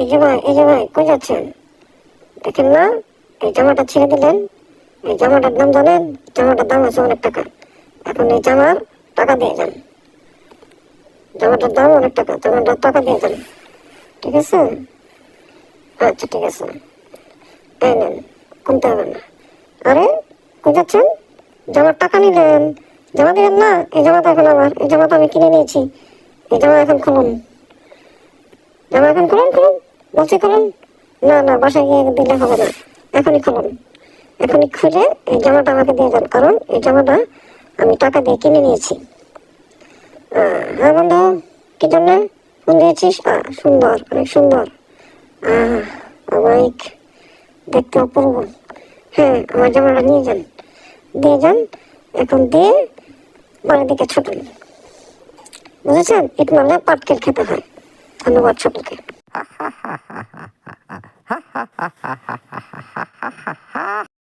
এই যে ভাই কই যাচ্ছেন? দেখেন না, এই জামাটা ছেড়ে দিলেন। এই জামাটার দাম জানেন? জামাটার দাম আছে অনেক টাকা। এখন এই জামার টাকা দিয়ে যান। জামাটার দাম অনেক টাকা, জামাটার টাকা দিয়ে যান। ঠিক আছে? আচ্ছা ঠিক আছে, এই নেন, কমতে হবে না। আরে কই যাচ্ছেন? জামার টাকা নিলেন, জামা দিলেন না। এই জামাটা এখন আমার, এই জামাটা আমি কিনে নিয়েছি। এই জামা এখন খুলুন, জামা এখন খুলুন, খুলুন বলছি খুলুন। না না, বাসায় গিয়ে দিলে হবে না, এখনই খুলুন। এখনই খুলে এই জামাটা আমাকে দিয়ে যান, কারণ এই জামাটা আমি টাকা দিয়ে কিনে নিয়েছি। হ্যাঁ বন্ধু, কি জন্য ফোন দিয়েছিস? সুন্দর, অনেক সুন্দর, অনেক দেখতে অপূর্ব। হ্যাঁ, আমার জামাটা নিয়ে যান, দিয়ে যান। এখন দিয়ে বাড়ির দিকে ছুটুন। বুঝেছেন? ইট মারলে পাটকেল খেতে হয়। ধন্যবাদ সকলকে।